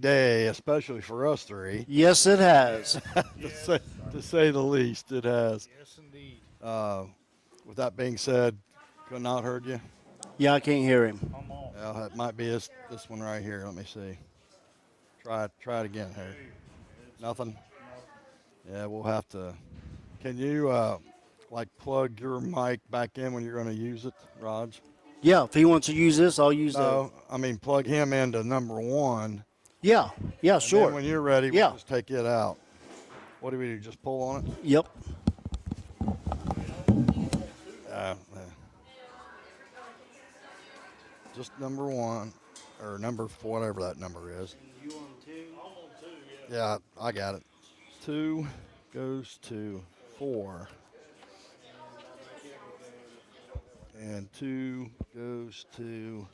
day, especially for us three. Yes, it has. To say the least, it has. Yes, indeed. Uh, with that being said, could not heard you. Yeah, I can't hear him. I'm on. Well, it might be this one right here. Let me see. Try it again here. It's Nothing. nothing. Yeah, we'll have to. Can you like plug your mic back in when you're going to use it, Raj? Yeah, if he wants to use this, I'll use the. No, I mean plug him into number one, Yeah, yeah, and then sure. when you're ready, we'll Yeah, just take it out. What do we do? Just pull on it? yep. Uh, uh, just number one, or number whatever that number is. You on two? I'm on two, yeah. Yeah, I got it. Two goes to four, and two goes to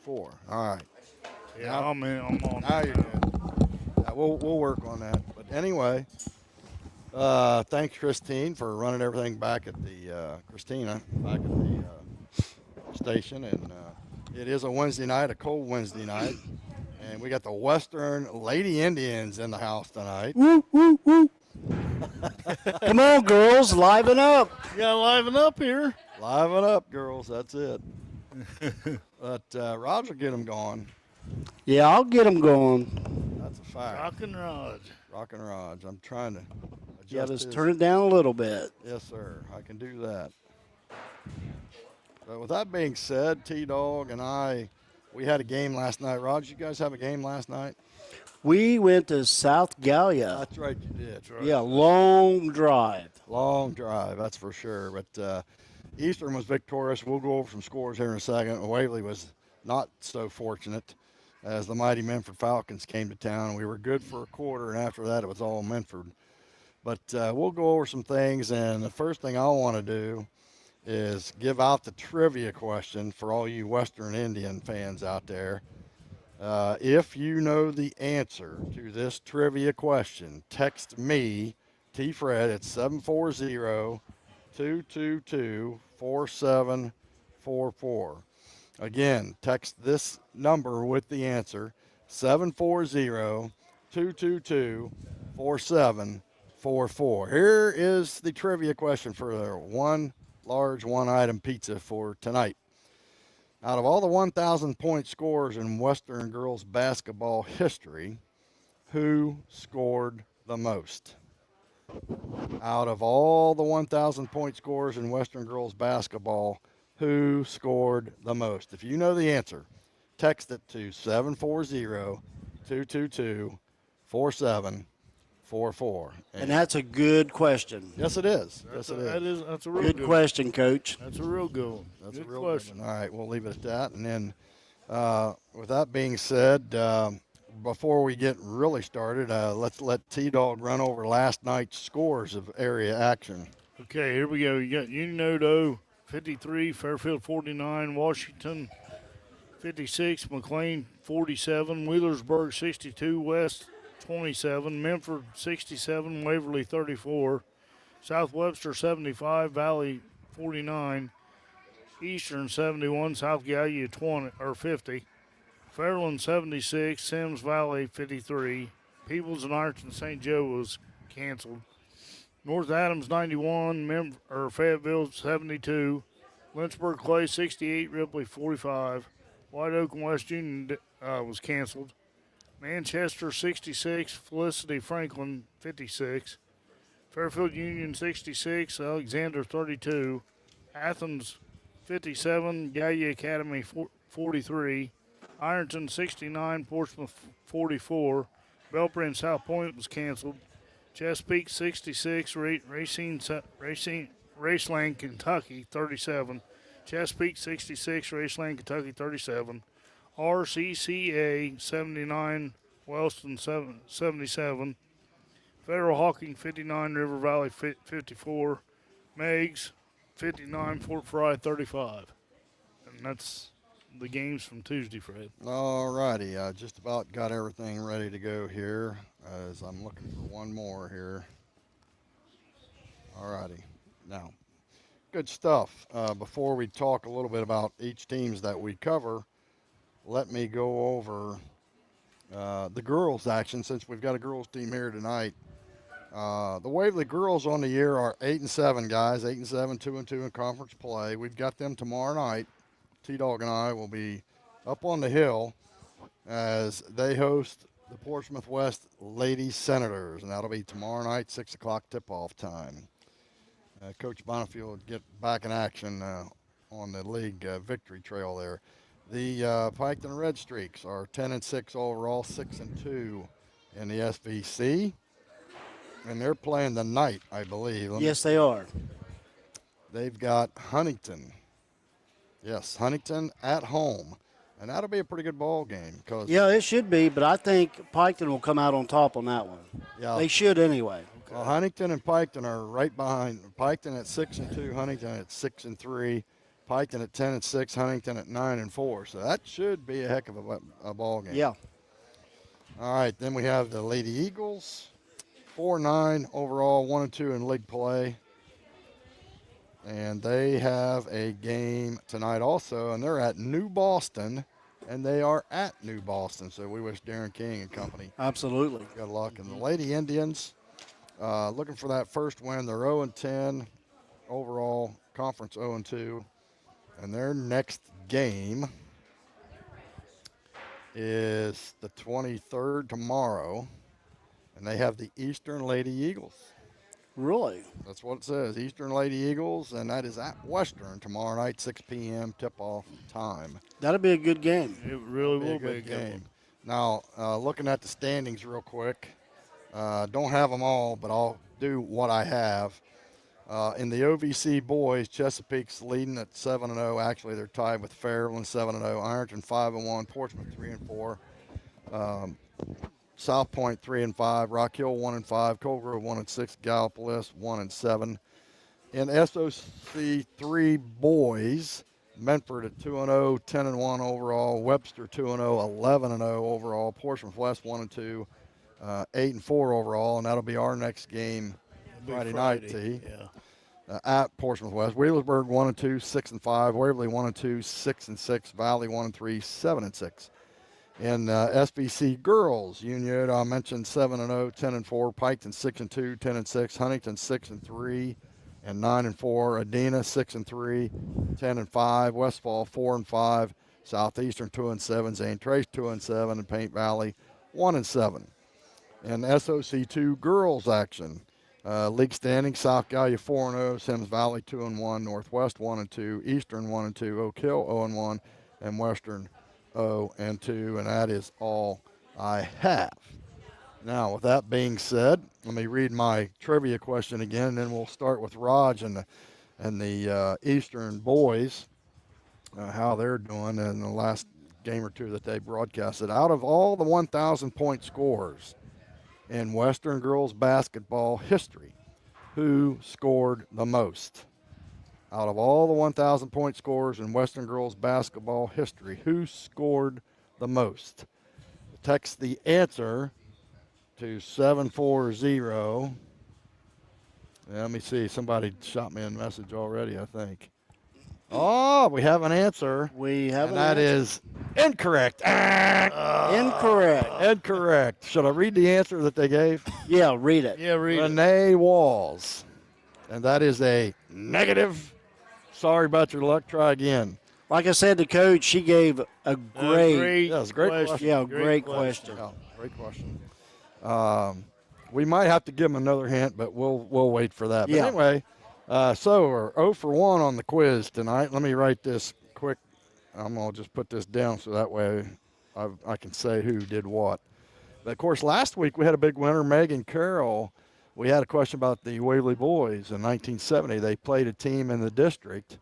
four. All right. Yeah, Now, I'm in. I'm on. now you're good. We'll work on that. But anyway, thanks Christine for running everything back at the Christina back at the station, and it is a Wednesday night, a cold Wednesday night, and we got the Western Lady Indians in the house tonight. Woo, woo, woo. Come on, girls, liven up. You gotta liven up here. Liven up, girls. That's it. But Roger, get them going. Yeah, I'll get them going. That's a fact. Rock and Rod. Rock and Raj. I'm trying to adjust. Yeah, just his- turn it down a little bit. Yes, sir. I can do that. But with that being said, T-Dog and I, we had a game last night. Raj, you guys have a game last night? We went to South Gallia. That's right, you did. That's right. Yeah, long drive. Long drive, that's for sure. But Eastern was victorious. We'll go over some scores here in a second. Waverly was not so fortunate as the mighty Menford Falcons came to town. We were good for a quarter, and after that, it was all Menford. But we'll go over some things, and the first thing I want to do is give out the trivia question for all you Western Indian fans out there. If you know the answer to this trivia question, text me, Tfred, at 740-222-4744. Again, text this number with the answer, 740-222-4744. Here is the trivia question for the one large one-item pizza for tonight. Out of all the 1,000 point scores in Western girls basketball history, who scored the most? Out of all the 1,000 point scores in Western girls basketball, who scored the most? If you know the answer, text it to 740-222-4744. And that's a good question. Yes, it is. That's Yes, a, it that is. is that's a real Good good question, Coach. That's a real good one. That's good a real question. good one. All right, we'll leave it at that. And then, with that being said, before we get really started, let's let T-Dog run over last night's scores of area action. Okay, here we go. You got Uniodo 53, Fairfield 49, Washington 56, McLean 47, Wheelersburg 62, West 27, Memphis 67, Waverly 34, South Webster 75, Valley 49, Eastern 71, South Gallia 50, Fairland 76, Sims Valley 53, Peebles and Ironton St. Joe was canceled. North Adams 91, Fayetteville 72, Lynchburg Clay 68, Ripley 45, White Oak and West Union was canceled. Manchester 66, Felicity Franklin 56, Fairfield Union 66, Alexander 32, Athens 57, Gallia Academy 43, Ironton 69, Portsmouth 44, Belpre and South Point was canceled. Chesapeake 66, Raceland, Kentucky 37. Chesapeake 66, Raceland, Kentucky 37. RCCA 79, Wellston 77. Federal Hawking 59, River Valley 54. Meigs 59, Fort Fry 35. And that's the games from Tuesday, Fred. All righty, I just about got everything ready to go here as I'm looking for one more here. All righty, now, good stuff. Before we talk a little bit about each teams that we cover, let me go over The girls action, since we've got a girls team here tonight. The Waverly girls on the year are 8-7, guys. 8-7, 2-2 in conference play. We've got them tomorrow night. T-Dog and I will be up on the hill as they host the Portsmouth West Lady Senators, and that'll be tomorrow night, 6 o'clock tip-off time. Coach Bonifield will get back in action on the league victory trail there. The Piketon Red Streaks are 10-6 overall, 6-2 in the SVC, and they're playing tonight, I believe. Yes, they are. They've got Huntington. Yes, Huntington at home. And that'll be a pretty good ball game. Yeah, it should be, but I think Piketon will come out on top on that one. Yeah. They should anyway. Well, Huntington and Piketon are right behind. Piketon at 6-2, Huntington at 6-3, Piketon at 10-6, Huntington at 9-4. So that should be a heck of a ball game. Yeah. All right, then we have the Lady Eagles, 4-9 overall, 1-2 in league play. And they have a game tonight also, and they're at New Boston, and they are at New Boston. So we wish Darren King and company Absolutely. good luck. And the Lady Indians, looking for that first win. They're 0-10 overall, conference 0-2. And their next game is the 23rd tomorrow, and they have the Eastern Lady Eagles. Really? That's what it says, Eastern Lady Eagles, and that is at Western tomorrow night, 6 p.m. tip-off time. That'll be a good game. It really will a be a good good game. one. Now, looking at the standings real quick, don't have them all, but I'll do what I have. In the OVC boys, Chesapeake's leading at 7-0. Actually, they're tied with Fairland 7-0, Ironton 5-1, Portsmouth 3-4. South Point 3-5, Rock Hill 1-5, Cold Grove 1-6, Gallipolis 1-7. In SOC 3 boys, Medford at 2-0, 10-1 overall, Webster 2-0, 11-0 overall, Portsmouth West 1-2, 8-4 overall, and that'll be our next game Friday night. T. Yeah. At Portsmouth West, Wheelersburg 1-2, 6-5, Waverly 1-2, 6-6, Valley 1-3, 7-6. In SBC girls, Union, I mentioned 7-0, 10-4, Piketon 6-2, 10-6, Huntington 6-3, and 9-4. Adena 6-3, 10-5, Westfall 4-5, Southeastern 2-7, Zane Trace 2-7, and Paint Valley 1-7. In SOC2 girls action, league standing: South Gallia 4-0, Sims Valley 2-1, Northwest 1-2, Eastern 1-2, Oak Hill 0-1, and Western 0-2, and that is all I have. Now, with that being said, let me read my trivia question again, and then we'll start with Raj and the Eastern boys, how they're doing in the last game or two that they broadcasted. Out of all the 1,000-point scorers in Western girls basketball history, who scored the most? Out of all the 1,000-point scorers in Western girls basketball history, who scored the most? Text the answer to 740. Let me see. Somebody shot me a message already, I think. Oh, we have an answer. We have and an that answer. is incorrect. Incorrect. Incorrect. Should I read the answer that they gave? Yeah, read it. Yeah, read it. Renee Walls. And that is a negative. Sorry about your luck. Try again. Like I said to Coach, she gave a great, Yeah, it's a great question. yeah, great question. Yeah, great question. We might have to give them another hint, but we'll wait for that. But Yeah. anyway, so we're 0 for 1 on the quiz tonight. Let me write this quick. I'm going to just put this down so that way I can say who did what. But, of course, last week we had a big winner, Megan Carroll. We had a question about the Waverly boys in 1970. They played a team in the district,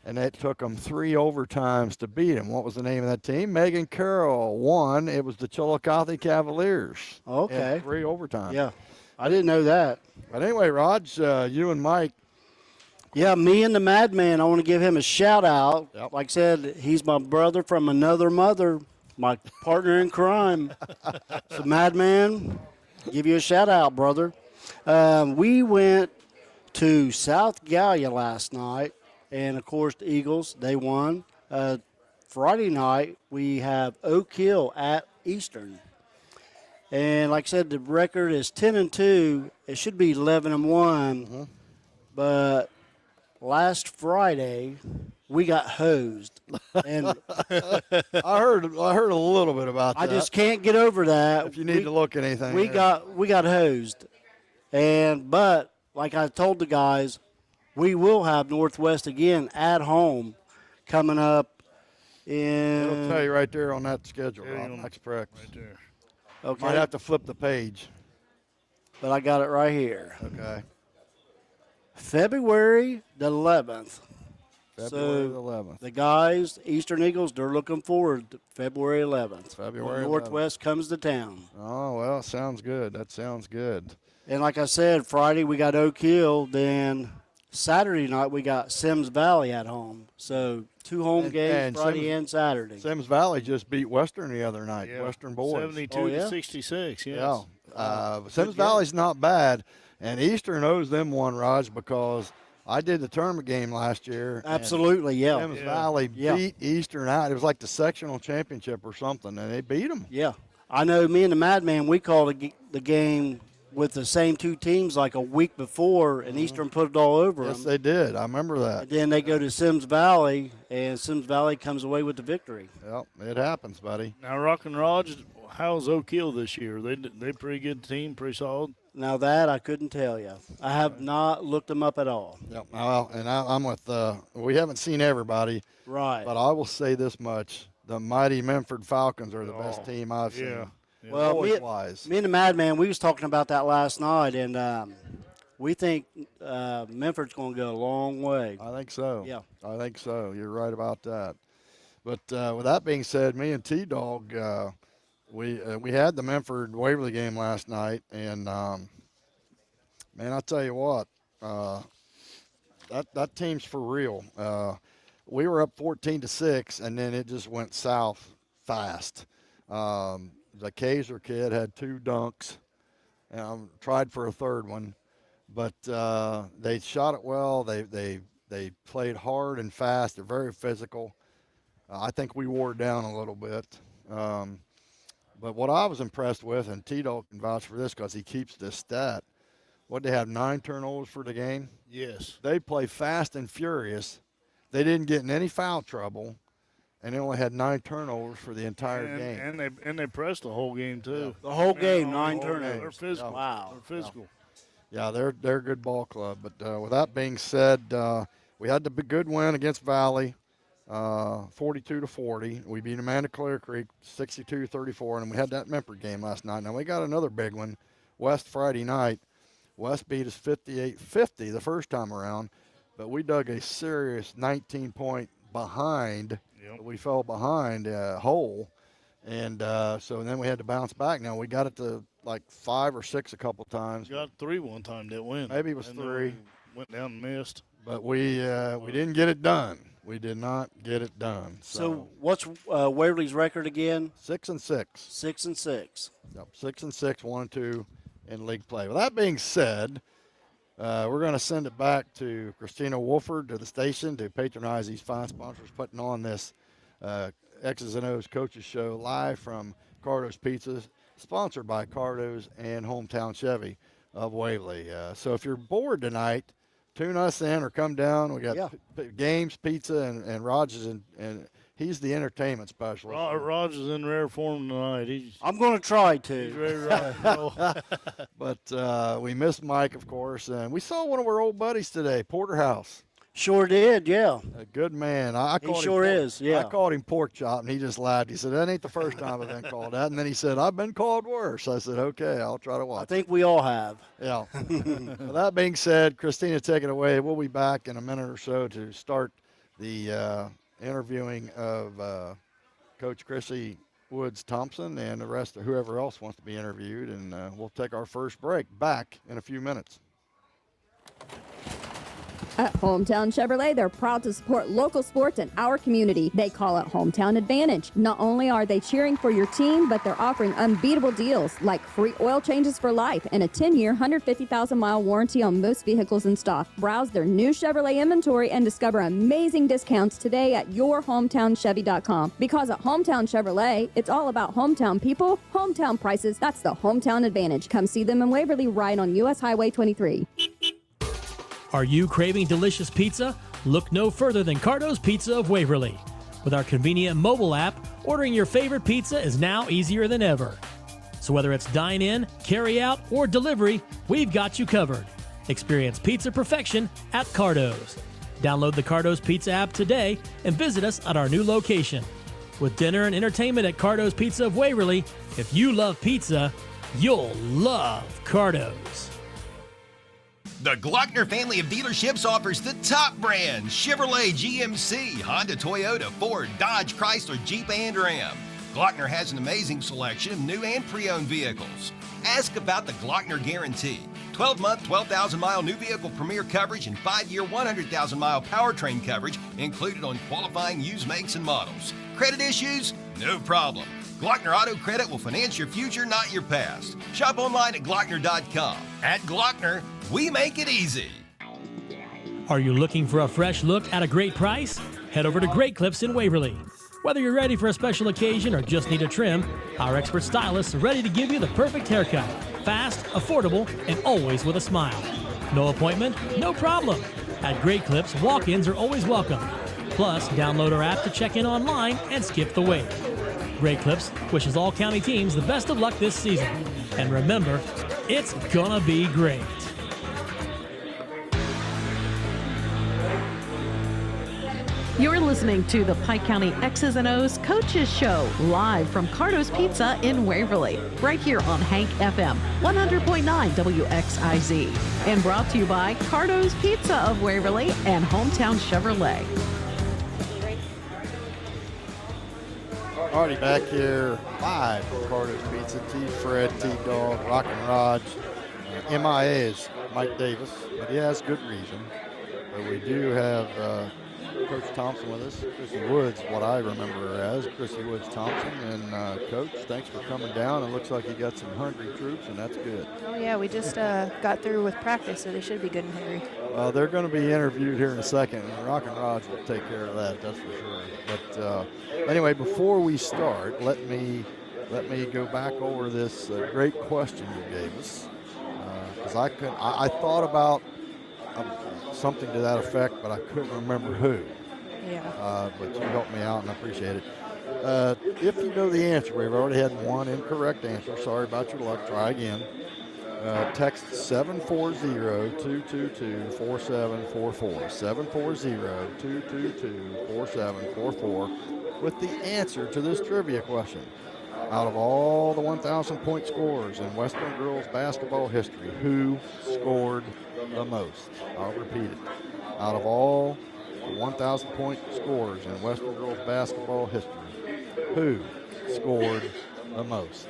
and it took them 3 overtimes to beat them. What was the name of that team? Megan Carroll won. It was the Chillicothe Cavaliers. Okay. In 3 overtimes. Yeah, I didn't know that. But anyway, Raj, you and Mike. Yeah, me and the Madman, I want to give him a shout out. Yep. Like I said, he's my brother from another mother, my partner in crime. So, Madman, give you a shout out, brother. We went to South Gallia last night, and of course the Eagles, they won. Friday night we have Oak Hill at Eastern. And like I said, the record is 10-2. It should be 11-1. Mm-hmm. But last Friday, we got hosed. And I heard a little bit about that. I just can't get over that. If you need to look anything, we got hosed. But like I told the guys, we will have Northwest again at home coming up in. It'll tell you right there on that schedule, Yeah, Rob. That's correct. Right there. Okay. Might have to flip the page. But I got it right here. Okay. February the 11th. February the 11th. The guys, Eastern Eagles, they're looking forward to February 11th. February when Northwest comes to town. Oh, well, sounds good. That sounds good. And like I said, Friday we got Oak Hill. Then Saturday night we got Sims Valley at home. So 2 home games, and Friday and Saturday. Sims Valley just beat Western the other night, Yeah. Western boys. 72 Oh, yeah? to 66, yes. Yeah. Sims Valley's not bad, and Eastern owes them one, Raj, because I did the tournament game last year. Absolutely, yeah. Sims Valley Yeah. beat Eastern out. It was like the sectional championship or something, and they beat them. Yeah. I know me and the Madman, we called the game with the same 2 teams like a week before, and Eastern put it all over Yes, them. they did. I remember that. And then they go to Sims Valley, and Sims Valley comes away with the victory. Yep, it happens, buddy. Now, Rockin Rog, how's Oak Hill this year? They pretty good team, pretty solid. Now that I couldn't tell you. I have not looked them up at all. Yep. Well, and I'm with. We haven't seen everybody, Right. but I will say this much: the mighty Memphis Falcons are the best team I've seen. Yeah. Well, Boys-wise. me and the Madman, we was talking about that last night, and we think Memphis going to go a long way. I think so. Yeah. I think so. You're right about that. But with that being said, me and T-Dog, we had the Memphis Waverly game last night, and man, I tell you what, that team's for real. We were up 14-6, and then it just went south fast. The Kaiser kid had 2 dunks, and tried for a third one, but they shot it well. They played hard and fast. They're very physical. I think we wore it down a little bit. But what I was impressed with, and Tito can vouch for this because he keeps this stat, what they have 9 turnovers for the game. Yes. They play fast and furious. They didn't get in any foul trouble, and they only had 9 turnovers for the entire game. And they pressed the whole game too. The whole game, Yeah, 9 the whole game. turnovers. They're physical. Wow. They're physical. Yeah, they're a good ball club. But with that being said, we had the good win against Valley, 42-40. We beat Amanda Clear Creek 62-34, and we had that Memphis game last night. Now we got another big one, West Friday night. West beat us 58-50 the first time around, but we dug a serious 19-point behind. Yep. We fell behind hole, and so then we had to bounce back. Now we got it to like 5 or 6 a couple times. Got 3 one time, didn't win. Maybe it was And then 3. Went down and missed. But we didn't get it done. We did not get it done. So what's Waverly's record again? 6-6. 6-6. Yep, 6-6, 1-2 in league play. With that being said, we're going to send it back to Christina Wolford to the station to patronize these fine sponsors putting on this X's and O's Coaches Show live from Cardo's Pizzas, sponsored by Cardo's and Hometown Chevy of Waverly. So if you're bored tonight, tune us in or come down. We got games, pizza, and Rogers, and he's the entertainment specialist. Rog is in rare form tonight. I'm going to try He's to. ready to rock and roll. But we missed Mike, of course, and we saw one of our old buddies today, Porterhouse. Sure did, yeah. A good man. I He called sure him is, yeah. I called him pork chop, and he just laughed. He said, "That ain't the first time I've been called that." And then he said, "I've been called worse." I said, "Okay, I'll try to I watch." think we all have. Yeah. With that being said, Christina, take it away. We'll be back in a minute or so to start the interviewing of Coach Chrissy Woods Thompson and the rest of whoever else wants to be interviewed. And we'll take our first break back in a few minutes. At Hometown Chevrolet, they're proud to support local sports in our community. They call it Hometown Advantage. Not only are they cheering for your team, but they're offering unbeatable deals like free oil changes for life and a 10-year, 150,000-mile warranty on most vehicles in stock. Browse their new Chevrolet inventory and discover amazing discounts today at yourhometownchevy.com. Because at Hometown Chevrolet, it's all about hometown people, hometown prices. That's the Hometown Advantage. Come see them in Waverly right on U.S. Highway 23. Are you craving delicious pizza? Look no further than Cardo's Pizza of Waverly. With our convenient mobile app, ordering your favorite pizza is now easier than ever. So whether it's dine-in, carry-out, or delivery, we've got you covered. Experience pizza perfection at Cardo's. Download the Cardo's Pizza app today and visit us at our new location. With dinner and entertainment at Cardo's Pizza of Waverly, if you love pizza, you'll love Cardo's. The Glockner family of dealerships offers the top brands: Chevrolet, GMC, Honda, Toyota, Ford, Dodge, Chrysler, Jeep, and Ram. Glockner has an amazing selection of new and pre-owned vehicles. Ask about the Glockner Guarantee. 12-month, 12,000-mile new vehicle premier coverage and 5-year, 100,000-mile powertrain coverage included on qualifying used makes and models. Credit issues? No problem. Glockner Auto Credit will finance your future, not your past. Shop online at Glockner.com. At Glockner, we make it easy. Are you looking for a fresh look at a great price? Head over to Great Clips in Waverly. Whether you're ready for a special occasion or just need a trim, our expert stylists are ready to give you the perfect haircut. Fast, affordable, and always with a smile. No appointment? No problem. At Great Clips, walk-ins are always welcome. Plus, download our app to check in online and skip the wait. Great Clips wishes all county teams the best of luck this season. And remember, it's gonna be great. You're listening to the Pike County X's and O's Coaches Show, live from Cardo's Pizza in Waverly, right here on Hank FM 100.9 WXIZ, and brought to you by Cardo's Pizza of Waverly and Hometown Chevrolet. Already back here live from Carter's Pizza. Tfred, T-Dog, Rockin Rog. MIA is Mike Davis, but he has good reason. But we do have Coach Thompson with us. Chrissy Woods, what I remember her as, Chrissy Woods Thompson. And Coach, thanks for coming down. It looks like you got some hungry troops, and that's good. Oh yeah, we just got through with practice, so they should be good and hungry. Well, they're going to be interviewed here in a second, and Rockin Rog will take care of that, that's for sure. But anyway, before we start, let me go back over this great question you gave us, because I thought about something to that effect, but I couldn't remember who. Yeah. But you helped me out, and I appreciate it. If you know the answer, we've already had one incorrect answer. Sorry about your luck. Try again. Text 740-222-4744. 740-222-4744 with the answer to this trivia question. Out of all the 1,000-point scorers in Western girls basketball history, who scored the most? I'll repeat it. Out of all the 1,000-point scorers in Western girls basketball history, who scored the most?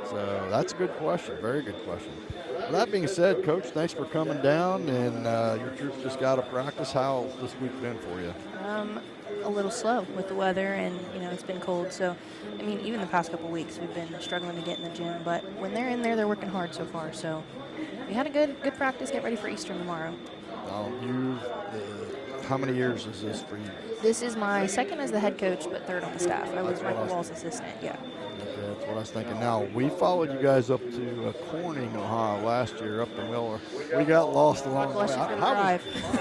So that's a good question, very good question. Well, that being said, Coach, thanks for coming down, and your troops just got to practice. How's this week been for you? A little slow with the weather, and it's been cold. So, I mean, even the past couple weeks we've been struggling to get in the gym. But when they're in there, they're working hard so far. So, we had a good practice. Get ready for Eastern tomorrow. How many years is this for you? This is my second as the head coach, but third on the staff. I was Michael Wall's assistant. Yeah. Okay, that's what I was thinking. Now, we followed you guys up to Corning, Ohio last year, up to Miller. We got lost along the way.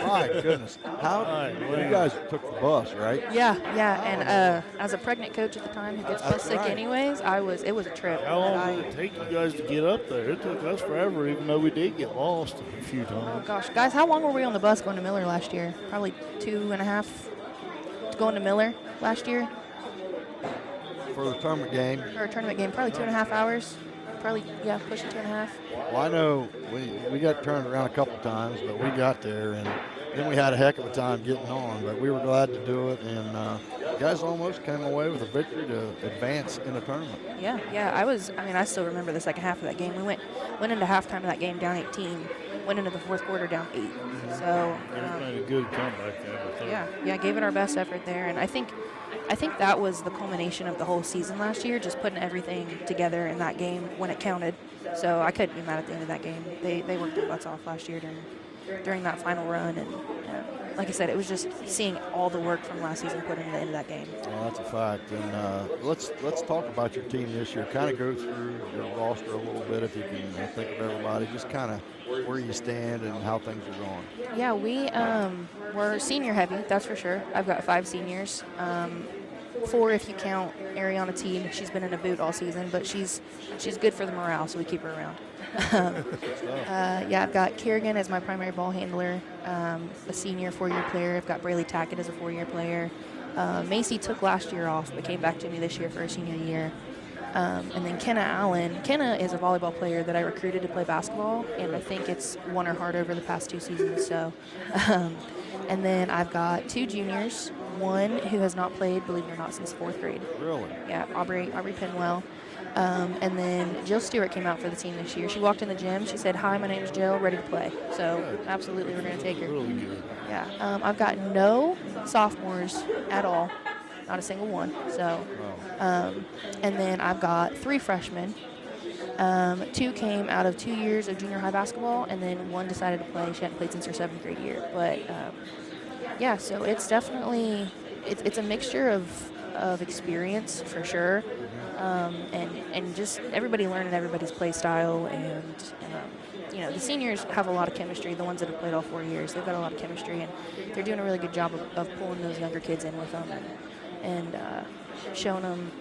My goodness. You guys took the bus, right? Yeah. And as a pregnant coach at the time who gets bus sick anyways, it was a trip. How long did it take you guys to get up there? It took us forever, even though we did get lost a few times. Oh, gosh. Guys, how long were we on the bus going to Miller last year? Probably 2.5 going to Miller last year. For the tournament game? For a tournament game, probably 2.5 hours. Probably, pushing 2.5. Well, I know we got turned around a couple times, but we got there, and then we had a heck of a time getting on, but we were glad to do it, and you guys almost came away with a victory to advance in the tournament. Yeah, I still remember the second half of that game. We went into halftime of that game down 18, went into the fourth quarter down 8. So Made a good comeback there. I thought. yeah, gave it our best effort there, and I think that was the culmination of the whole season last year, just putting everything together in that game when it counted. So I couldn't be mad at the end of that game. They worked their butts off last year during that final run, and like I said, it was just seeing all the work from last season put into the end of that game. Well, that's a fact. And let's talk about your team this year. Kind of go through your roster a little bit, if you can think of everybody. Just kind of where you stand and how things are going. Yeah, we're senior heavy, that's for sure. I've got 5 seniors. 4 if you count Ariana Teague. She's been in a boot all season, but she's good for the morale, so we keep her around. I've got Kerrigan as my primary ball handler, a senior 4-year player. I've got Braylee Tackett as a 4-year player. Macy took last year off, but came back to me this year for her senior year. And then Kenna Allen. Kenna is a volleyball player that I recruited to play basketball, and I think it's won her heart over the past 2 seasons. So, and then I've got 2 juniors, one who has not played, believe it or not, since 4th grade. Really? Yeah, Aubrey Pinwell. And then Jill Stewart came out for the team this year. She walked in the gym. She said, "Hi, my name's Jill, ready to play." So absolutely, we're going to take her. Really good. Yeah. I've got no sophomores at all, not a single one. So, and then I've got 3 freshmen. 2 came out of 2 years of junior high basketball, and then 1 decided to play. She hadn't played since her 7th grade year. But yeah, so it's definitely it's a mixture of experience for sure. And just everybody learning everybody's play style, and the seniors have a lot of chemistry. The ones that have played all 4 years, they've got a lot of chemistry, and they're doing a really good job of pulling those younger kids in with them and showing them,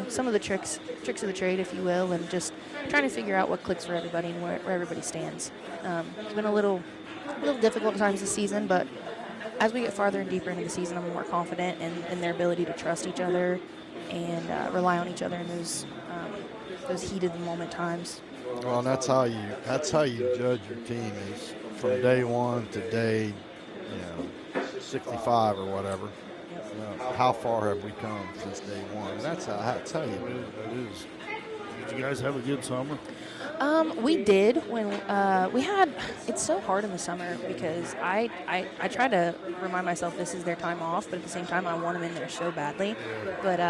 some of the tricks of the trade, if you will, and just trying to figure out what clicks for everybody and where everybody stands. It's been a little difficult at times this season, but as we get farther and deeper into the season, I'm more confident in their ability to trust each other and rely on each other in those heat of the moment times. Well, and that's how you judge your team, is from day 1 to day 65 or whatever. How far have we come since day 1? That's how you do it. That is. Did you guys have a good summer? We did when we had. It's so hard in the summer because I try to remind myself this is their time off, but at the same time I want them in there so badly. But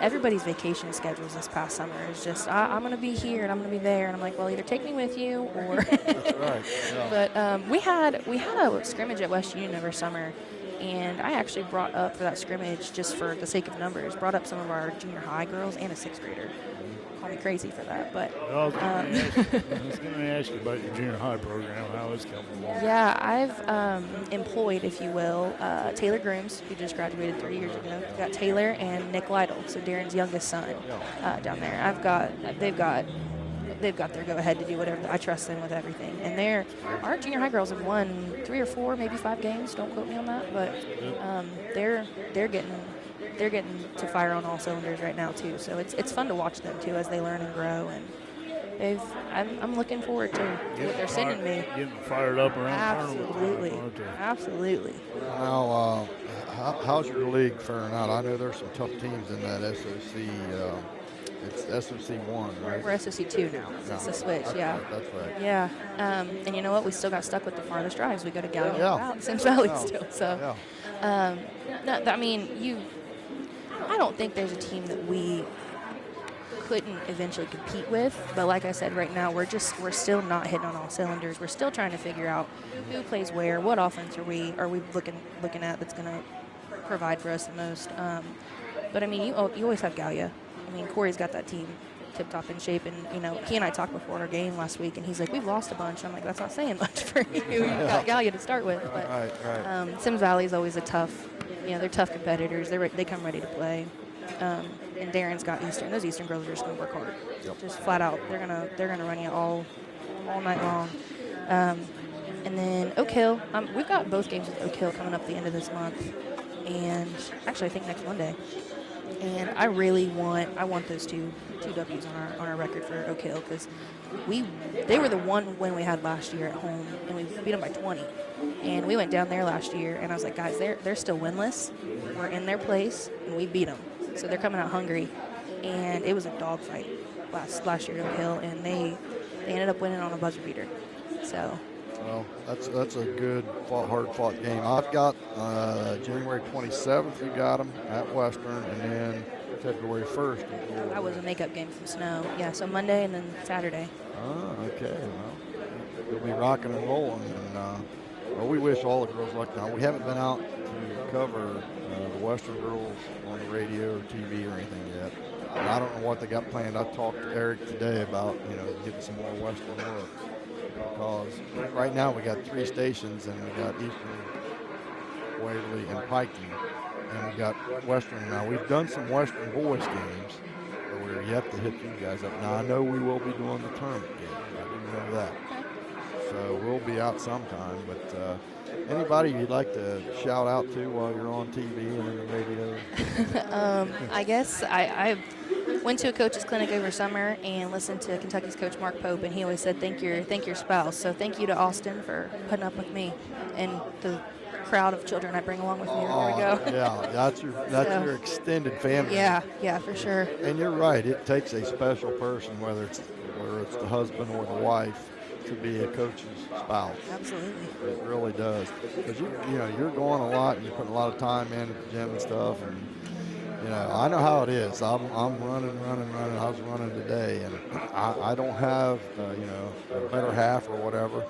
everybody's vacation schedules this past summer is just I'm going to be here and I'm going to be there, and I'm like, well, either take me with you or. That's right. Yeah. But we had a scrimmage at West Union over summer. And I actually brought up for that scrimmage, just for the sake of numbers, brought up some of our junior high girls and a 6th grader. Call me crazy for that, but. I was going to ask you about your junior high program, how it's coming along. Yeah, I've employed, if you will, Taylor Grooms, who just graduated 3 years ago. We've got Taylor and Nick Lytle, so Darren's youngest son, down there. They've got their go-ahead to do whatever. I trust them with everything. And our junior high girls have won 3 or 4, maybe 5 games. Don't quote me on that, but they're getting to fire on all cylinders right now too. So it's fun to watch them too as they learn and grow. And I'm looking forward to what they're sending me. Getting fired up around absolutely, tournament time, absolutely. Now, how's your league faring out? I know there's some tough teams in that SOC. It's SOC 1, right? We're SOC 2 now. It's a switch, yeah. That's right. Yeah, and you know what? We still got stuck with the farthest drives. We go to Gallup, Yeah. Sims Valley Yeah. still. So, Yeah. I don't think there's a team that we couldn't eventually compete with. But like I said, right now we're still not hitting on all cylinders. We're still trying to figure out who plays where, what offense are we looking at that's going to provide for us the most. But I mean, you always have Gallia. I mean, Corey's got that team tip-top in shape, and he and I talked before our game last week, and he's like, we've lost a bunch. I'm like, that's not saying much for you. You've got Gallia to start with. But Right. Sims Valley is always a tough, they're tough competitors. They come ready to play. And Darren's got Eastern. Those Eastern girls are just going to work hard. Yep. Just flat out. They're gonna run you all night long. And then Oak Hill. We've got both games with Oak Hill coming up the end of this month, and actually I think next Monday. And I want those two W's on our record for Oak Hill, because they were the one win we had last year at home, and we beat them by 20. And we went down there last year, and I was like, guys, they're still winless. We're in their place, and we beat them. So they're coming out hungry, and it was a dogfight last year at Oak Hill, and they ended up winning on a buzzer beater. So Well, that's a good, hard-fought game. I've got January 27th. You got them at Western, and then February 1st. That was a makeup game from snow. Yeah, so Monday and then Saturday. Oh, okay. Well, we'll be rocking and rolling. And well, we wish all the girls luck. Now, we haven't been out to cover the Western girls on the radio or TV or anything yet. And I don't know what they got planned. I talked to Eric today about, getting some more Western work. Because right now we got 3 stations, and we got Eastern, Waverly, and Piketon. And we got Western. Now, we've done some Western boys games, but we're yet to hit you guys up. Now, I know we will be doing the tournament games. I didn't know that. So we'll be out sometime. But anybody you'd like to shout out to while you're on TV and in the radio? I guess I went to a coach's clinic over summer and listened to Kentucky's coach Mark Pope, and he always said, thank your spouse. So thank you to Austin for putting up with me and the crowd of children I bring along with me everywhere we go. Yeah, that's your extended family. Yeah, for sure. And you're right. It takes a special person, whether it's the husband or the wife, to be a coach's spouse. Absolutely. It really does. Because you're going a lot, and you're putting a lot of time in at the gym and stuff, and I know how it is. I'm running. I was running today, and I don't have a better half or whatever.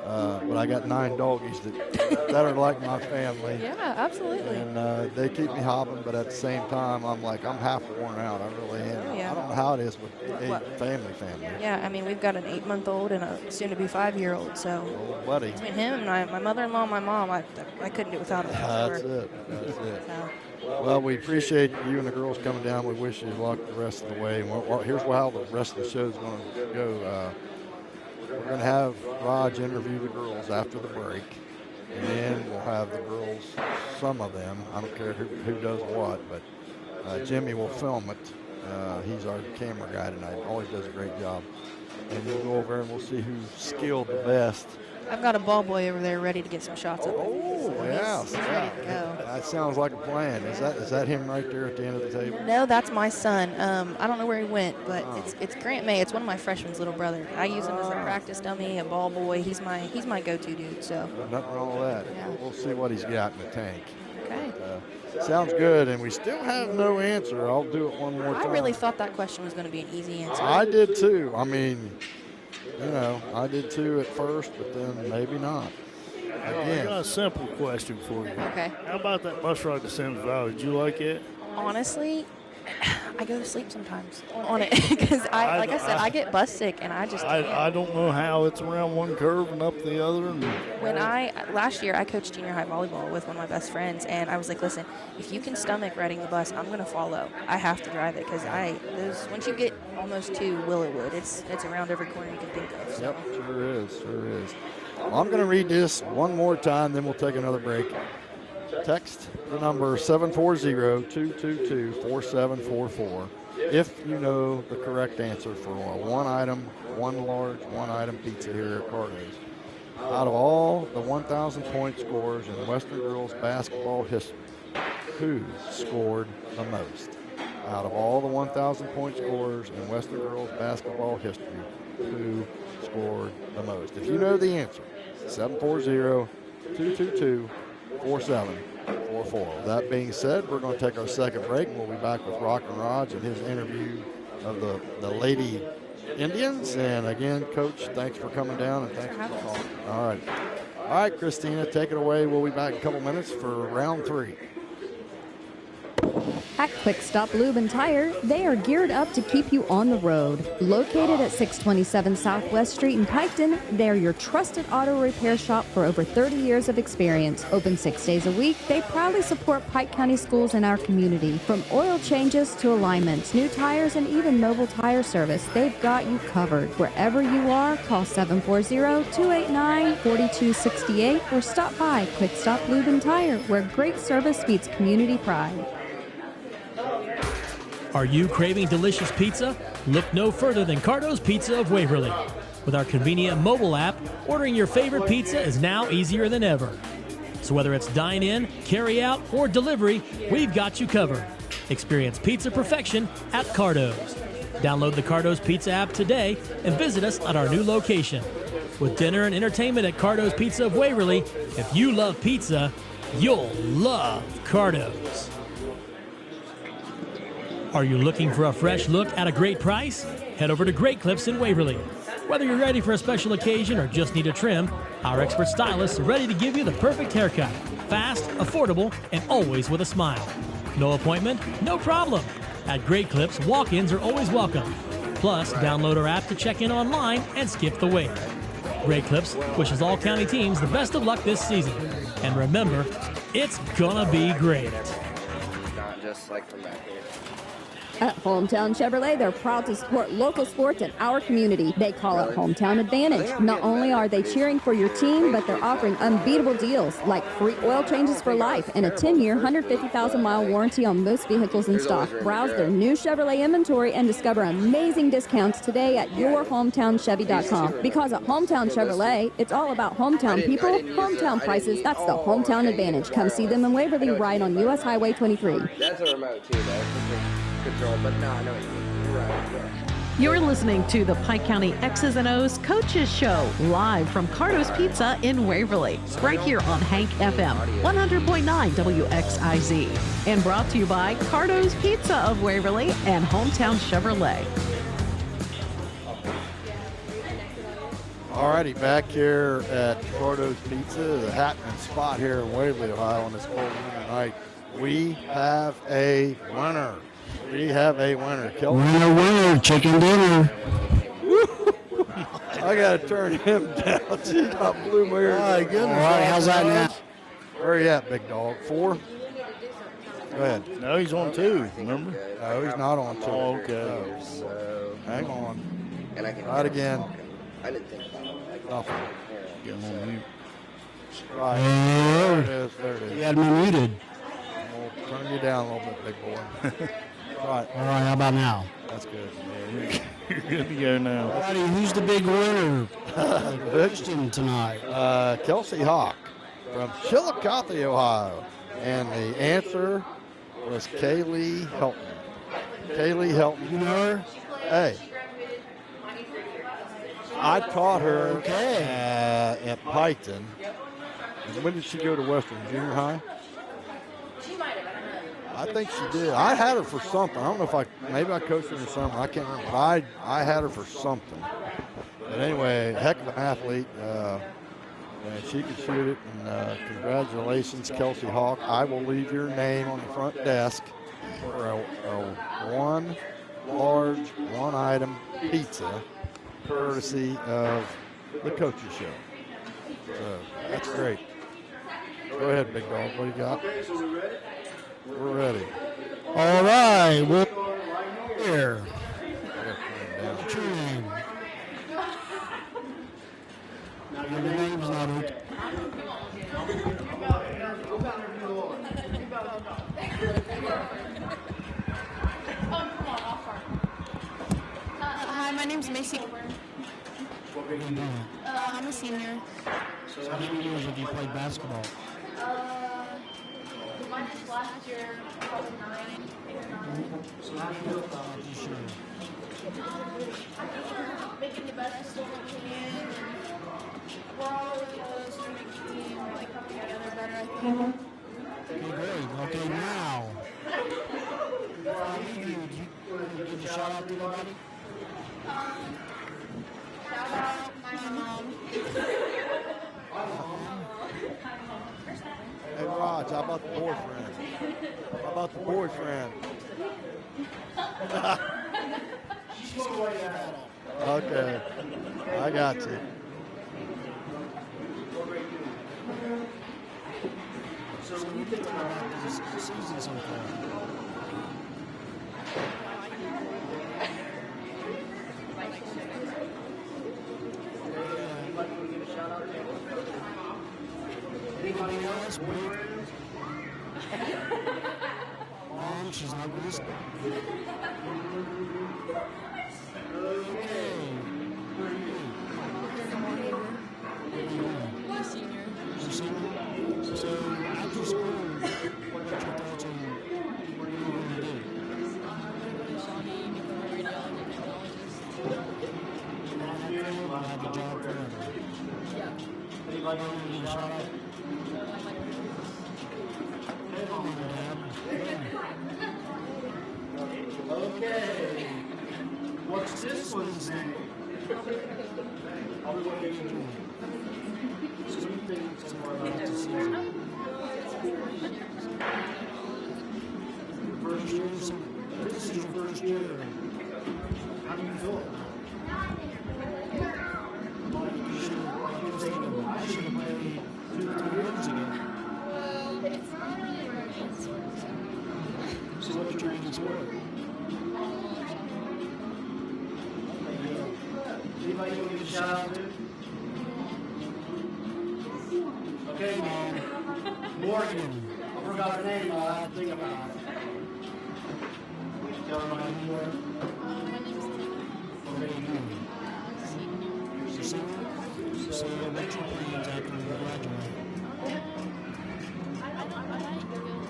But I got 9 doggies that are like my family. Yeah, absolutely. And they keep me hopping, but at the same time, I'm half worn out. I really am. Oh, yeah. I don't know how it is with family. Yeah, I mean, we've got an 8-month-old and a soon-to-be 5-year-old. So Oh, buddy. between him and my mother-in-law and my mom, I couldn't do it without him. That's it. So, Well, we appreciate you and the girls coming down. We wish you luck the rest of the way. And here's how the rest of the show is going to go. We're going to have Raj interview the girls after the break, and then we'll have the girls, some of them, I don't care who does what, but Jimmy will film it. He's our camera guy tonight. Always does a great job. And we'll go over and we'll see who's skilled the best. I've got a ball boy over there ready to get some shots up. Oh, yeah. He's ready to go. That sounds like a plan. Is that him right there at the end of the table? No, that's my son. I don't know where he went, but it's Grant May. It's one of my freshman's little brother. I use him as a practice dummy, a ball boy. He's my go-to dude. So Nothing wrong with that. Yeah. We'll see what he's got in the tank. okay. Sounds good, and we still have no answer. I'll do it one more time. I really thought that question was going to be an easy answer. I did too. I mean, I did too at first, but then maybe not. I Again, got a simple question for you. Okay. How about that bus ride to Sims Valley? Did you like it? Honestly, I go to sleep sometimes on it because like I said, I get bus sick and I just can't. I don't know how it's around one curve and up the other. And When last year I coached junior high volleyball with one of my best friends, and I was like, listen, if you can stomach riding the bus, I'm gonna follow. I have to drive it because once you get almost to Willowwood, it's around every corner you can think of. So. yep, sure is. Well, I'm going to read this one more time, then we'll take another break. Text the number 740-222-4744 if you know the correct answer for a one large, one-item pizza here at Cardo's. Out of all the 1,000 point scorers in Western girls basketball history, who scored the most? Out of all the 1,000 point scorers in Western girls basketball history, who scored the most? If you know the answer, 740-222-4744. With that being said, we're going to take our second break, and we'll be back with Rockin Rog and his interview of the Lady Indians. And again, Coach, thanks for coming down, and thanks for calling. All right, Christina, take it away. We'll be back in a couple minutes for round 3. At Quick Stop Lube and Tire, they are geared up to keep you on the road. Located at 627 Southwest Street in Piketon, they are your trusted auto repair shop for over 30 years of experience. Open 6 days a week, they proudly support Pike County schools in our community. From oil changes to alignments, new tires, and even mobile tire service, they've got you covered. Wherever you are, call 740-289-4268 or stop by Quick Stop Lube and Tire, where great service meets community pride. Are you craving delicious pizza? Look no further than Cardo's Pizza of Waverly. With our convenient mobile app, ordering your favorite pizza is now easier than ever. So whether it's dine-in, carry-out, or delivery, we've got you covered. Experience pizza perfection at Cardo's. Download the Cardo's Pizza app today and visit us at our new location. With dinner and entertainment at Cardo's Pizza of Waverly, if you love pizza, you'll love Cardo's. Are you looking for a fresh look at a great price? Head over to Great Clips in Waverly. Whether you're ready for a special occasion or just need a trim, our expert stylists are ready to give you the perfect haircut. Fast, affordable, and always with a smile. No appointment? No problem. At Great Clips, walk-ins are always welcome. Plus, download our app to check in online and skip the wait. Great Clips wishes all county teams the best of luck this season. And remember, it's gonna be great. Not just like from back here. At Hometown Chevrolet, they're proud to support local sports in our community. They call it Hometown Advantage. Not only are they cheering for your team, but they're offering unbeatable deals like free oil changes for life and a 10-year, 150,000-mile warranty on most vehicles in stock. Browse their new Chevrolet inventory and discover amazing discounts today at yourhometownschevy.com. Because at Hometown Chevrolet, it's all about hometown people, hometown prices. That's the Hometown Advantage. Come see them in Waverly right on U.S. Highway 23. That's a remote too, though. Control, but no, I know what you mean. You're right. Yeah. You're listening to the Pike County X's and O's Coaches Show, live from Cardo's Pizza in Waverly, right here on Hank FM, 100.9 WXIZ, and brought to you by Cardo's Pizza of Waverly and Hometown Chevrolet. Alrighty, back here at Cardo's Pizza, the happening spot here in Waverly, Ohio on this cold winter night. We have a winner. We have a winner. Winner, chicken dinner. I got to turn him down. She got blue mirrors. My goodness. All right, how's that now? Where you at, big dog? 4? Go ahead. No, he's on 2, remember? No, he's not on 2. Oh, okay. No. So, Hang on. and I can Right again. I didn't think about it. Like, Nothing. Get him on mute. Right. There it is. There it You is. had me muted. We'll turn you down a little bit, big boy. Right. All right, how about now? That's good. You're good to go now. All righty, who's the big winner? Houston tonight. Kelsey Hawk from Chillicothe, Ohio. And the answer was Kaylee Helton. Kaylee Helton. You know her? Hey. I taught her Okay. at Piketon. And when did she go to Western Junior High? I think she did. I had her for something. I don't know if maybe I coached her in something. I can't remember. But I had her for something. But anyway, heck of an athlete. And she could shoot it. And congratulations, Kelsey Hawk. I will leave your name on the front desk for a one large, one item pizza, courtesy of the Coaches Show. So that's great. Go ahead, big dog. What do you got? We're ready. All right, we're here. What's your name? Your name's not it. Hi, my name's Macy. I'm a senior. So how many years have you played basketball? Mine is last year, probably 9. So how do you feel about this year? Making the best of what we can. And we're all really close to make the team like come together better, I think. Okay, great. Okay, now. Before I leave you, do you give a shout out to anybody? Shout out my mom. Hey, Raj, how about the boyfriend? How about the boyfriend? Okay, I got you. So what do you think about this season so far? Anybody else? Mom, she's not listening. Okay. Where are you? What are you doing? You're a senior. So after school, what's your thoughts on what are you going to do? I'll have a job forever. Anybody want to get a shout out? Okay. What's this one's name? I'll be waiting for you. Sweet things somewhere about the season. First year, this is your first year. How do you feel? I should have played 2 or 3 years ago. Well, it's not really a main sport. So what's your main sport? Anybody want to give a shout out to? Okay, Mom. Morgan. I forgot her name. I'll have to think about it. Tell everybody who you are. My name's Tina. Okay, you know. So what's your plans after you graduate? I might go to I'm not sure yet,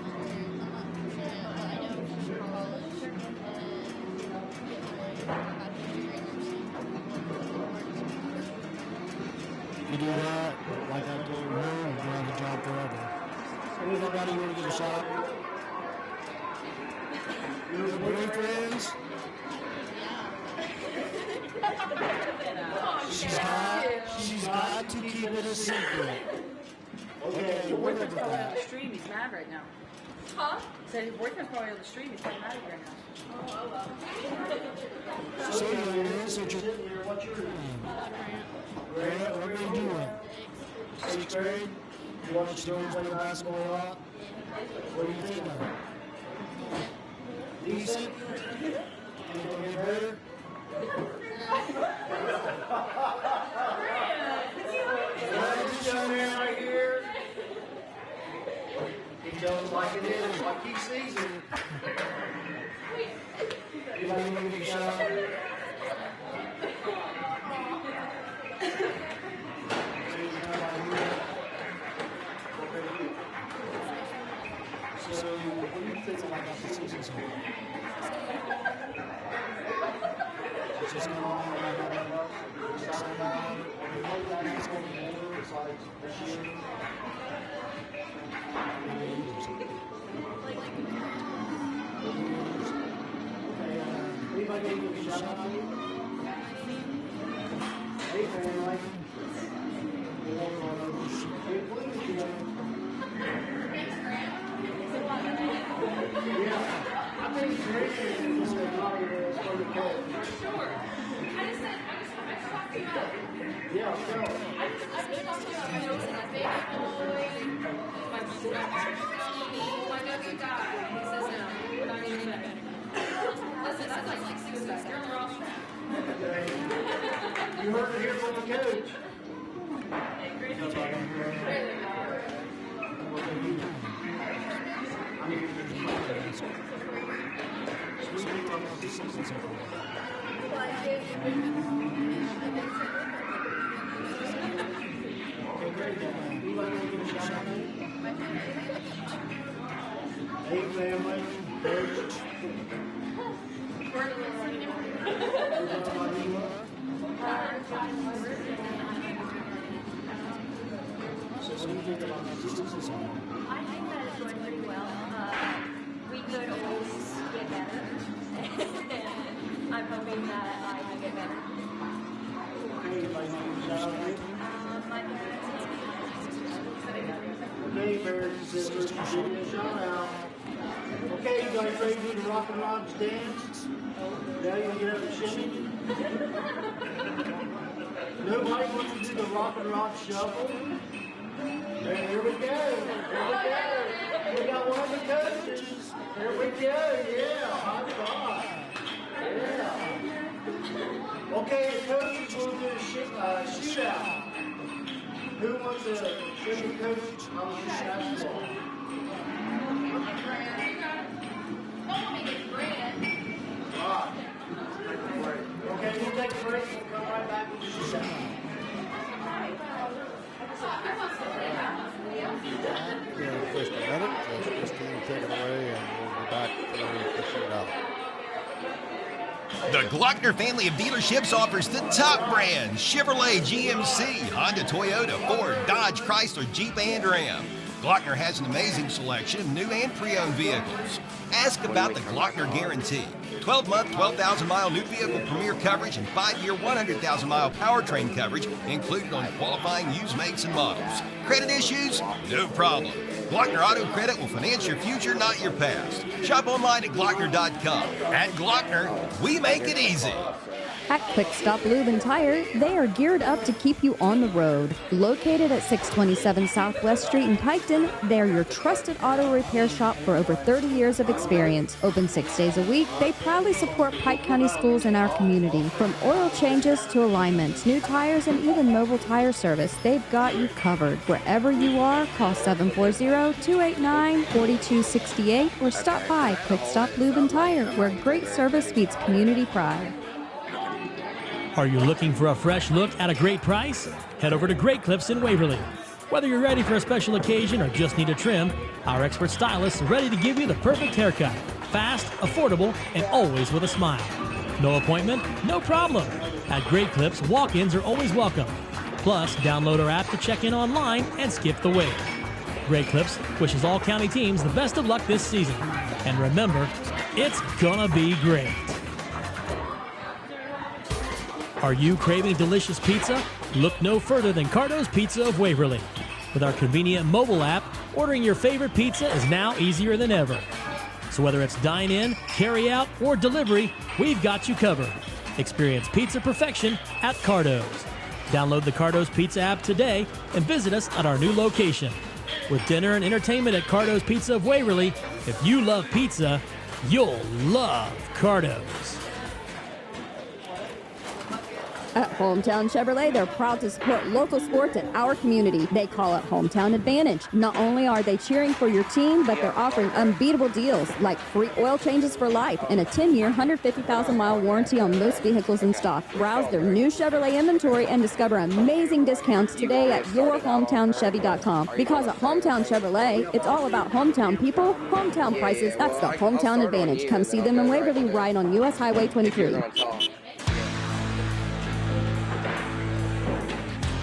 but I know for college and get my bachelor's degree in nursing. You do that, like I told her, you'll have a job forever. Anybody want to give a shout out? Your boyfriends? She's got to keep it a secret. Okay, Your we're boyfriend's good with probably on that. the stream. He's mad right now. Huh? Said his boyfriend's probably on the stream. He's probably mad at you right now. So you're in such a what's your name? Grant, what are you doing? 6th grade? You want to go and play basketball a lot? What do you think of it? Decent? Think it'll get better? This young man right here, he tells it like it is, like he sees it. Anybody want to give a shout out? So, what do you think about the season so far? It's just going on Anybody give a shout out to you? Hey, family. Yeah, I think it's great that this is for the kids. Sure. I just talked to you about Yeah, sure. I've been talking about my nose and my baby boy, my nephew died. He says no, we're not even better. Listen, that's like 6 weeks. You're on the wrong track. You heard it here from the coach. Hey, great. Really Hey, family. I think that it's going pretty well. We could always get better. I'm hoping that I can get better. My parents Okay, parents and sisters, give me a shout out. Okay, you guys ready to do the Rockin Rog dance? Now you get up and shimmy? Nobody wants to do the Rockin Rog shuffle? Hey, here we go. Here we go. We got one of the coaches. Here we go. Yeah, high five. Yeah. Okay, the coaches will do a shootout. Who wants to show the coach how to shoot basketball? Alright. Okay, we'll take a break. We'll come right back with the shootout. Yeah, just a minute. Just Christine take it away, and we'll be back for the shootout. The Glockner family of dealerships offers the top brands: Chevrolet, GMC, Honda, Toyota, Ford, Dodge, Chrysler, Jeep, and Ram. Glockner has an amazing selection of new and pre-owned vehicles. Ask about the Glockner Guarantee. 12-month, 12,000-mile new vehicle premier coverage and 5-year, 100,000-mile powertrain coverage included on qualifying used makes and models. Credit issues? No problem. Glockner Auto Credit will finance your future, not your past. Shop online at Glockner.com. At Glockner, we make it easy. At Quick Stop Lube and Tire, they are geared up to keep you on the road. Located at 627 Southwest Street in Piketon, they are your trusted auto repair shop for over 30 years of experience. Open 6 days a week, they proudly support Pike County schools in our community. From oil changes to alignments, new tires, and even mobile tire service, they've got you covered. Wherever you are, call 740-289-4268 or stop by Quick Stop Lube and Tire, where great service meets community pride. Are you looking for a fresh look at a great price? Head over to Great Clips in Waverly. Whether you're ready for a special occasion or just need a trim, our expert stylists are ready to give you the perfect haircut. Fast, affordable, and always with a smile. No appointment? No problem. At Great Clips, walk-ins are always welcome. Plus, download our app to check in online and skip the wait. Great Clips wishes all county teams the best of luck this season. And remember, it's gonna be great. Are you craving delicious pizza? Look no further than Cardo's Pizza of Waverly. With our convenient mobile app, ordering your favorite pizza is now easier than ever. So whether it's dine-in, carry-out, or delivery, we've got you covered. Experience pizza perfection at Cardo's. Download the Cardo's Pizza app today and visit us at our new location. With dinner and entertainment at Cardo's Pizza of Waverly, if you love pizza, you'll love Cardo's. At Hometown Chevrolet, they're proud to support local sports in our community. They call it Hometown Advantage. Not only are they cheering for your team, but they're offering unbeatable deals like free oil changes for life and a 10-year, 150,000-mile warranty on most vehicles in stock. Browse their new Chevrolet inventory and discover amazing discounts today at yourhometownchevy.com. Because at Hometown Chevrolet, it's all about hometown people, hometown prices. That's the Hometown Advantage. Come see them in Waverly right on U.S. Highway 23.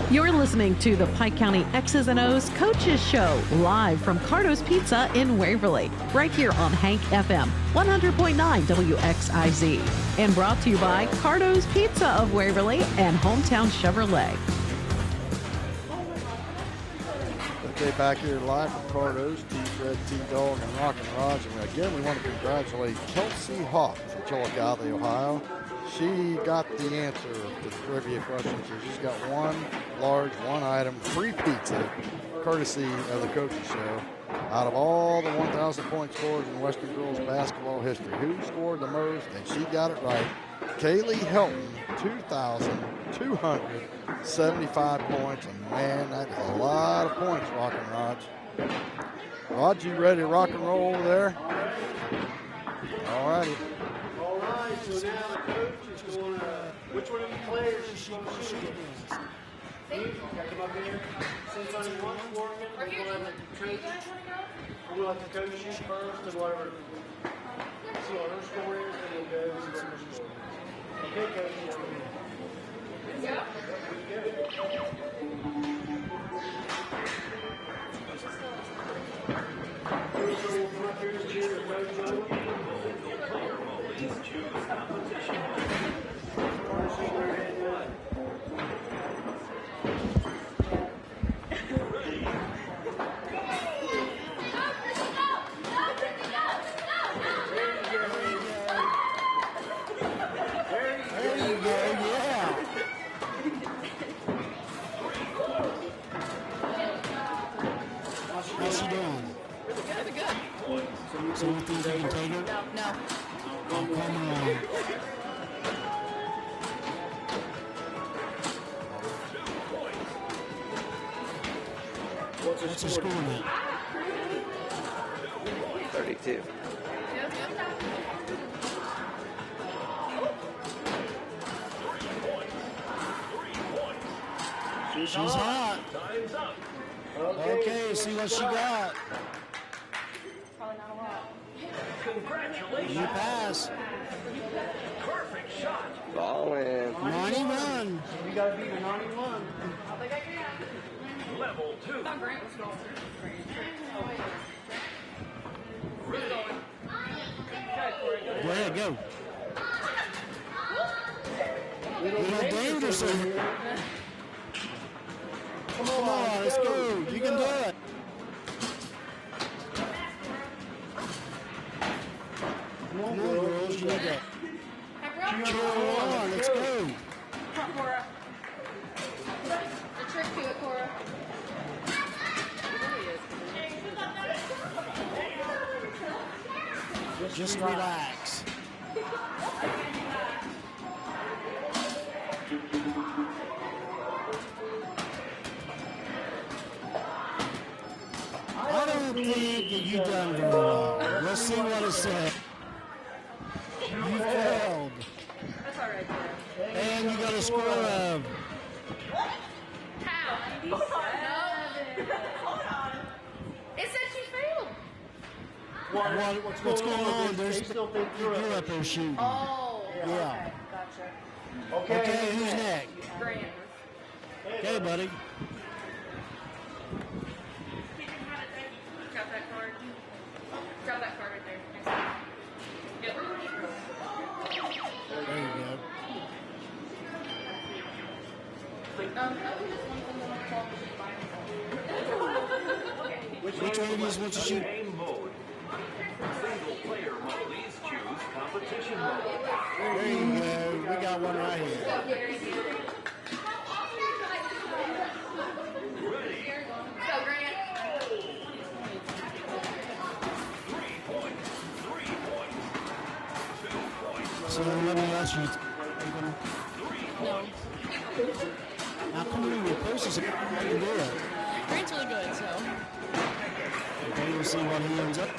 You're listening to the Pike County X's and O's Coaches Show, live from Cardo's Pizza in Waverly, right here on Hank FM 100.9 WXIZ, and brought to you by Cardo's Pizza of Waverly and Hometown Chevrolet. Okay, back here live from Cardo's, Tfred, T-Dog, and Rockin Rog. And again, we want to congratulate Kelsey Hawk from Chillicothe, Ohio. She got the answer to the trivia question. So she's got one large, one item, free pizza, courtesy of the Coaches Show. Out of all the 1,000 point scores in Western girls basketball history, who scored the most? And she got it right. Kaylee Helton, 2,275 points. And man, that is a lot of points, Rockin' Rog. Rog, you ready to rock and roll over there? All righty. All right, so now the coach is going to, which one of you players is she going to shoot against? Steve, come up here. Since only one's working, we're going to have the coach. We'll let the coach shoot first and whatever. See what her score is, and we'll go and see what her score is. Okay, coach. Yeah. How's she doing? Really good. So you think they can take her? No. Oh, come on. What's the score now? 32. She's hot. Okay, see what she got. Probably not a lot. You pass. Ball in. 91. You got to beat a 91. Level 2. Go ahead, go. Little Dangerson. Come on, let's go. You can do it. Come on, girls. You got that. Come on, let's go. Come on, Cora. The trick to it, Cora. Just relax. I don't think that you done very well. Let's see what it says. You failed. That's all right, Cora. And you got a score of. How? Hold on. It said she failed. What's going on? There's you're up there shooting. Oh. Yeah. Gotcha. Okay, who's next? Grant. Okay, buddy. Drop that card. Drop that card right there. Yep. There you go. Which one of you wants to shoot? Single player mode. Please choose competition mode. There you go. We got one right here. Go, Grant. 3 points. 3 points. 2 points. So let me ask you. No. How come you were closest? How you do it? Grant's really good, so. Okay, we'll see what he ends up.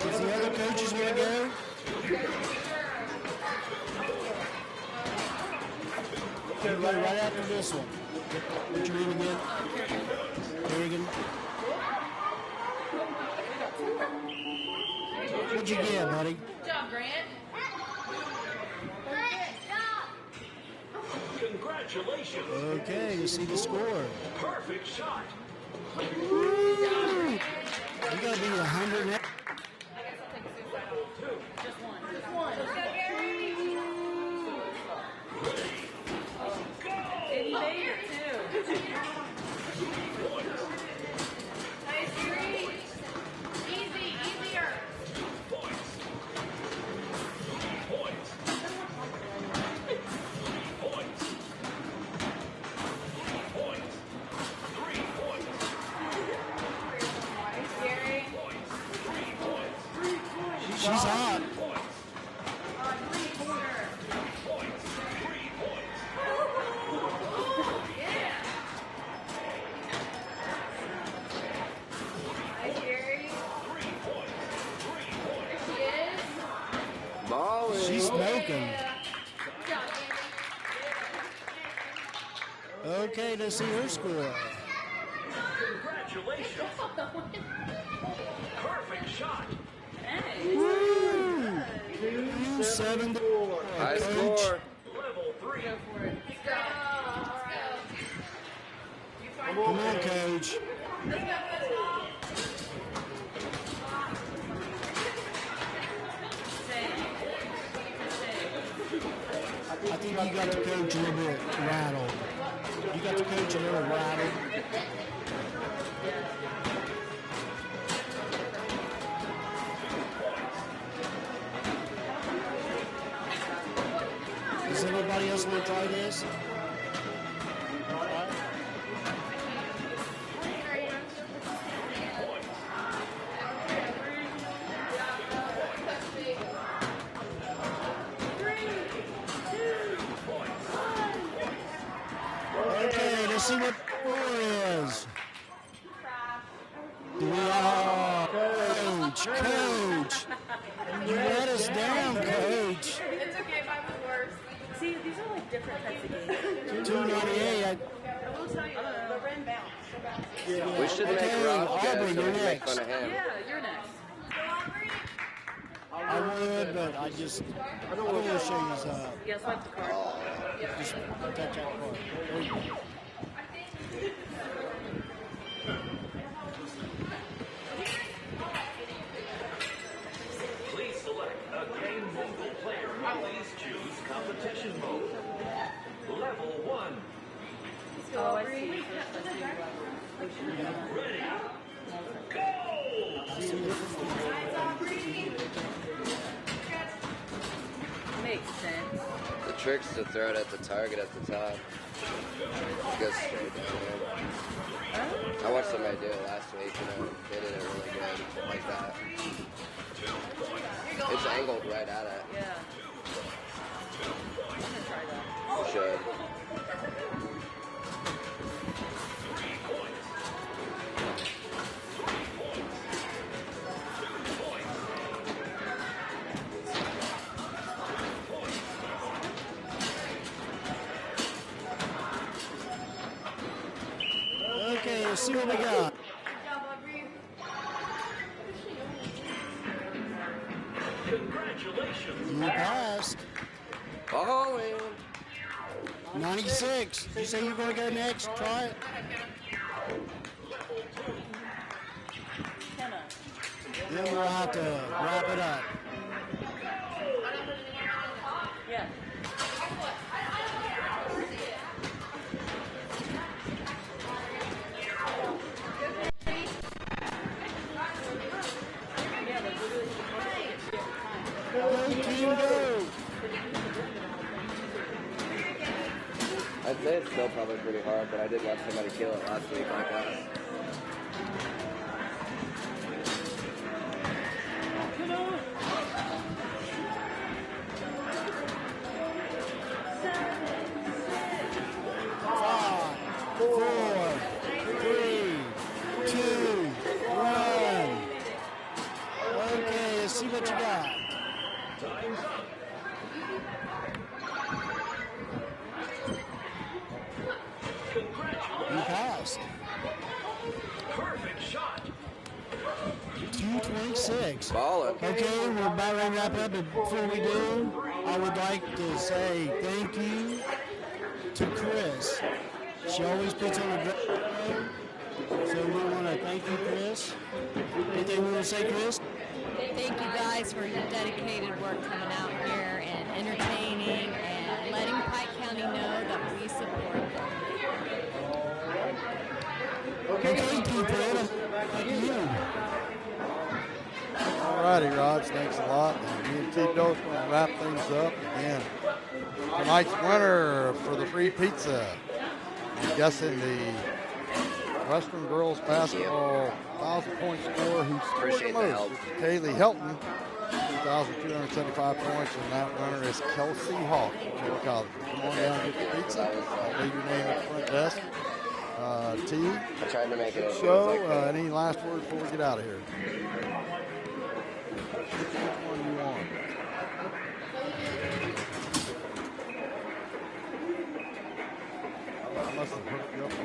Does the other coaches want to go? Okay, right after this one. What's your name again? Kerrigan. What'd you get, buddy? Good job, Grant. Congratulations. Okay, you see the score. Perfect shot. Woo! You gotta be 100 now. Just one. Just one. Let's go, Gary. And he made it, too. Nice, Gary. Easy, easier. Points. 3 points. 3 points. 3 points. 3 points. Gary. 3 points. She's hot. Ball in. She's smoking. Okay, let's see her score. Congratulations. Perfect shot. Woo! 274. High Coach. score. Level 3. Come on, Coach. I think you got the coach a little bit rattled. You got the coach a little rattled. Does anybody else want to try this? Okay, let's see what the score is. Coach, you let us down, Coach. It's okay, mine was worse. different types of games. 298. We should make Rob Aubrey, so we you're can make next. fun of him. You're next. I would, but I don't want to show you Yeah, swipe the card. just touch that part. There you go. Please select a game mobile player. Please choose competition mode. Level 1. Oh, I see. Ready. Makes sense. The trick's to throw it at the target at the top. It goes straight down there. I watched somebody do it last week, they did it really good, like that. It's angled right at it. Yeah. I'm gonna try that. You should. Okay, let's see what we got. Congratulations. You passed. Oh, 96. You say you're going to go next? Try it. Then we'll have to wrap it up. Yeah. Go, team, go. I'd say it's still probably pretty hard, but I did watch somebody kill it last week like that. Five, 4, 3, 2, 1. Okay, let's see what you got. Time's up. You passed. Perfect shot. 226. Ballin'. Okay, we're about ready to wrap up, but before we do, I would like to say thank you to Chris. She always puts on a great show, so we want to thank you, Chris. Anything you want to say, Chris? Thank you guys for your dedicated work coming out here and entertaining and letting Pike County know that we support them. Okay, thank you, Fred. Thank you. All righty, Raj, thanks a lot. Me and T. Doe's going to wrap things up again. Tonight's winner for the free pizza, I'm guessing the Western girls basketball 1,000-point score who scored the Appreciate the most. help. It's Kaylee Helton, 2,275 points, and that winner is Kelsey Hawk from Taylor College. Come on down and get the pizza. I'll leave your name at the front desk. T. I tried to make it as So, good as I could. any last words before we get out of here? Which one do you want? I must have hooked you up on.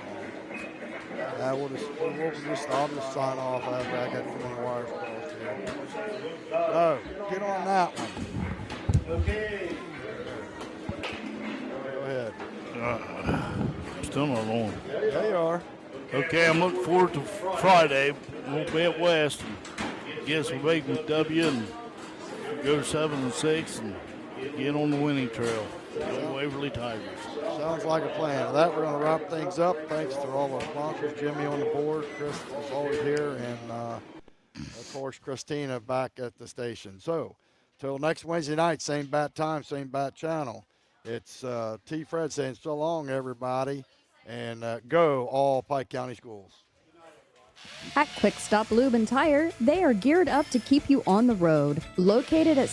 I'll just sign off after I got too many wires crossed here. So, get on that one. Okay. Go ahead. Still not on. There you are. Okay, I'm looking forward to Friday. We'll be at West and get some big W and go 7-6 and get on the winning trail. Go Waverly Tigers. Sounds like a plan. With that, we're going to wrap things up. Thanks to all our sponsors, Jimmy on the board, Chris is always here, and of course, Christina back at the station. So, till next Wednesday night, same bat time, same bat channel. It's T-Fred saying so long, everybody, and go all Pike County schools. At Quick Stop Lube and Tire, they are geared up to keep you on the road. Located at